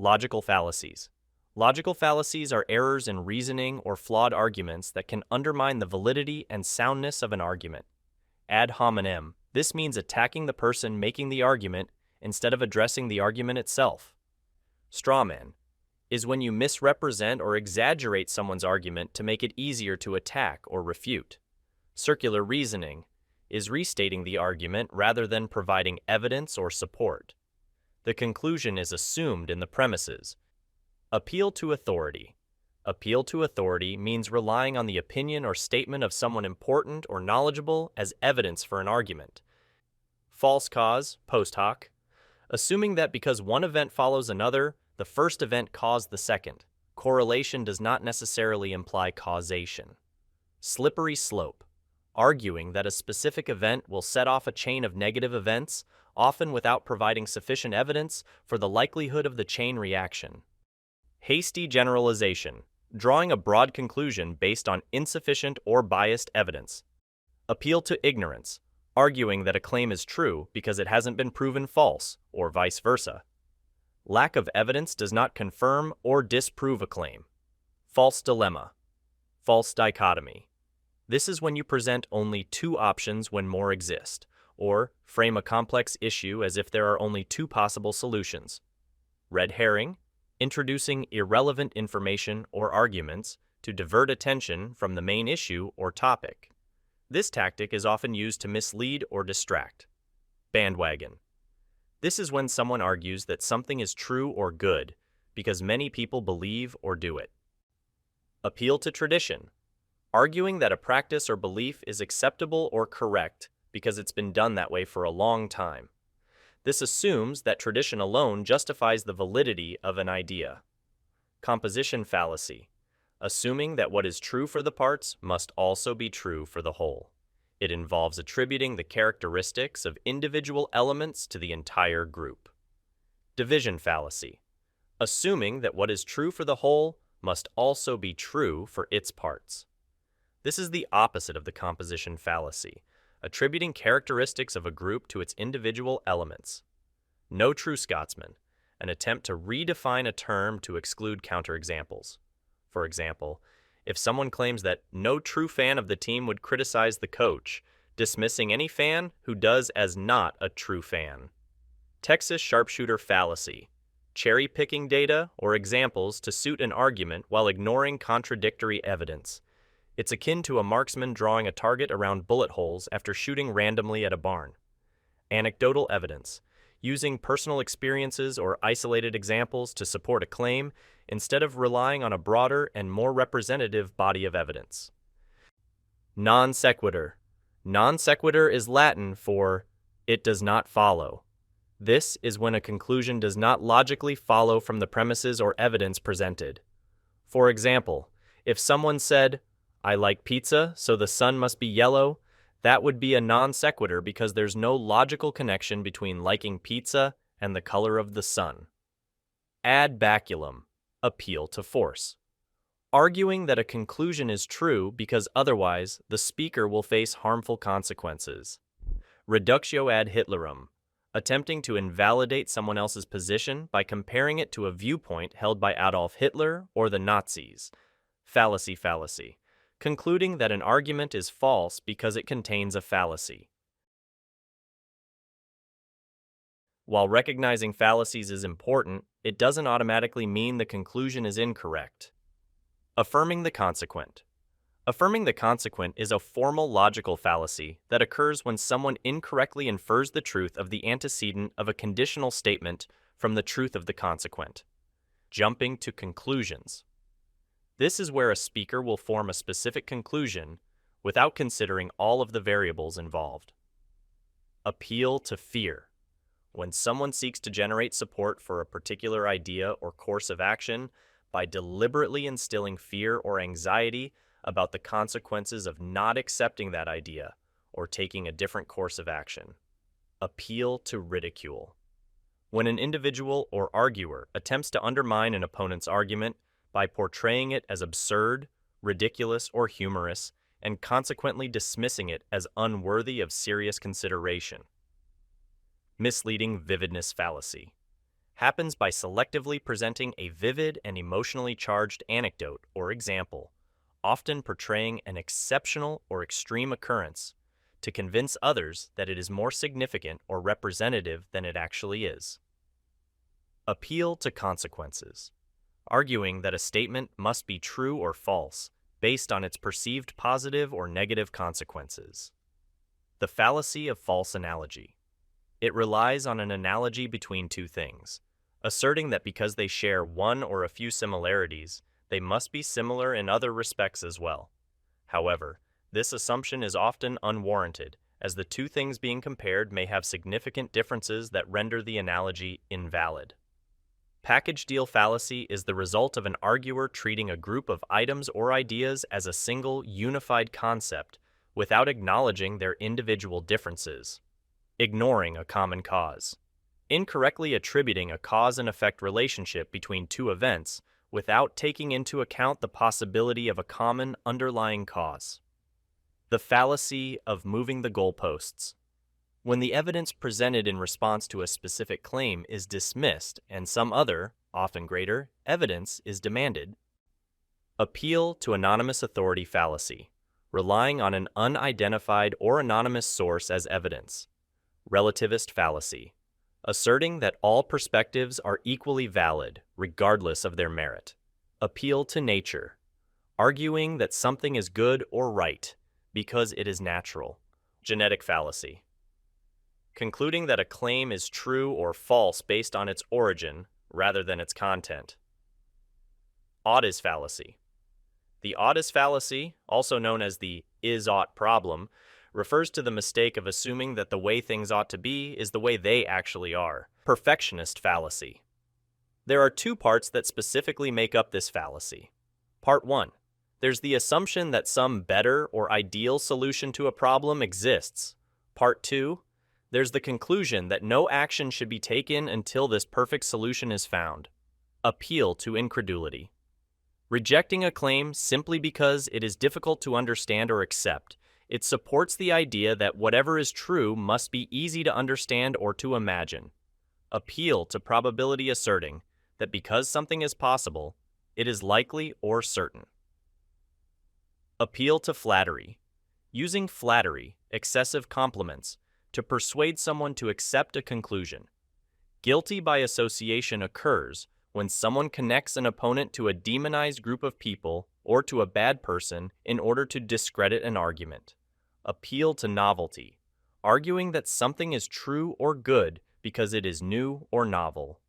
Logical fallacies. Logical fallacies are errors in reasoning or flawed arguments that can undermine the validity and soundness of an argument. Ad hominem. This means attacking the person making the argument instead of addressing the argument itself. Strawman is when you misrepresent or exaggerate someone's argument to make it easier to attack or refute. Circular reasoning is restating the argument rather than providing evidence or support. The conclusion is assumed in the premises. Appeal to authority. Appeal to authority means relying on the opinion or statement of someone important or knowledgeable as evidence for an argument. False cause, post hoc, assuming that because one event follows another, the first event caused the second. Correlation does not necessarily imply causation. Slippery slope, arguing that a specific event will set off a chain of negative events, often without providing sufficient evidence for the likelihood of the chain reaction. Hasty generalization, drawing a broad conclusion based on insufficient or biased evidence. Appeal to ignorance, arguing that a claim is true because it hasn't been proven false, or vice versa. Lack of evidence does not confirm or disprove a claim. False dilemma. False dichotomy. This is when you present only two options when more exist, or frame a complex issue as if there are only two possible solutions. Red herring, introducing irrelevant information or arguments to divert attention from the main issue or topic. This tactic is often used to mislead or distract. Bandwagon. This is when someone argues that something is true or good because many people believe or do it. Appeal to tradition, arguing that a practice or belief is acceptable or correct because it's been done that way for a long time. This assumes that tradition alone justifies the validity of an idea. Composition fallacy, assuming that what is true for the parts must also be true for the whole. It involves attributing the characteristics of individual elements to the entire group. Division fallacy, assuming that what is true for the whole must also be true for its parts. This is the opposite of the composition fallacy, attributing characteristics of a group to its individual elements. No True Scotsman, an attempt to redefine a term to exclude counterexamples. For example, if someone claims that no true fan of the team would criticize the coach, dismissing any fan who does as not a true fan. Texas Sharpshooter fallacy, cherry-picking data or examples to suit an argument while ignoring contradictory evidence. It's akin to a marksman drawing a target around bullet holes after shooting randomly at a barn. Anecdotal evidence, using personal experiences or isolated examples to support a claim instead of relying on a broader and more representative body of evidence. Non-Sequitur. Non-sequitur is Latin for "it does not follow." This is when a conclusion does not logically follow from the premises or evidence presented. For example, if someone said, "I like pizza, so the sun must be yellow," that would be a non-sequitur because there's no logical connection between liking pizza and the color of the sun. Ad baculum, appeal to force, arguing that a conclusion is true because otherwise the speaker will face harmful consequences. Reductio ad Hitlerum, attempting to invalidate someone else's position by comparing it to a viewpoint held by Adolf Hitler or the Nazis. Fallacy Fallacy, concluding that an argument is false because it contains a fallacy. While recognizing fallacies is important, it doesn't automatically mean the conclusion is incorrect. Affirming the Consequent. Affirming the Consequent is a formal logical fallacy that occurs when someone incorrectly infers the truth of the antecedent of a conditional statement from the truth of the consequent. Jumping to conclusions. This is where a speaker will form a specific conclusion without considering all of the variables involved. Appeal to fear. When someone seeks to generate support for a particular idea or course of action by deliberately instilling fear or anxiety about the consequences of not accepting that idea or taking a different course of action. Appeal to ridicule. When an individual or arguer attempts to undermine an opponent's argument by portraying it as absurd, ridiculous, or humorous, and consequently dismissing it as unworthy of serious consideration. Misleading Vividness Fallacy. happens by selectively presenting a vivid and emotionally charged anecdote or example, often portraying an exceptional or extreme occurrence, to convince others that it is more significant or representative than it actually is. Appeal to consequences, arguing that a statement must be true or false based on its perceived positive or negative consequences. The fallacy of false analogy. It relies on an analogy between two things, asserting that because they share one or a few similarities, they must be similar in other respects as well. However, this assumption is often unwarranted, as the two things being compared may have significant differences that render the analogy invalid. Package deal fallacy is the result of an arguer treating a group of items or ideas as a single, unified concept without acknowledging their individual differences. Ignoring a common cause. Incorrectly attributing a cause and effect relationship between two events without taking into account the possibility of a common underlying cause. The fallacy of moving the goalposts. When the evidence presented in response to a specific claim is dismissed and some other, often greater, evidence is demanded. Appeal to anonymous authority fallacy, relying on an unidentified or anonymous source as evidence. Relativist fallacy, asserting that all perspectives are equally valid, regardless of their merit. Appeal to nature, arguing that something is good or right because it is natural. Genetic fallacy, concluding that a claim is true or false based on its origin rather than its content. Ought-is fallacy. The ought-is fallacy, also known as the is-ought problem, refers to the mistake of assuming that the way things ought to be is the way they actually are. Perfectionist fallacy. There are two parts that specifically make up this fallacy. Part 1. There's the assumption that some better or ideal solution to a problem exists. Part 2. There's the conclusion that no action should be taken until this perfect solution is found. Appeal to incredulity. Rejecting a claim simply because it is difficult to understand or accept. It supports the idea that whatever is true must be easy to understand or to imagine. Appeal to probability, asserting that because something is possible, it is likely or certain. Appeal to flattery. Using flattery, excessive compliments, to persuade someone to accept a conclusion. Guilty by association occurs when someone connects an opponent to a demonized group of people or to a bad person in order to discredit an argument. Appeal to novelty, arguing that something is true or good because it is new or novel.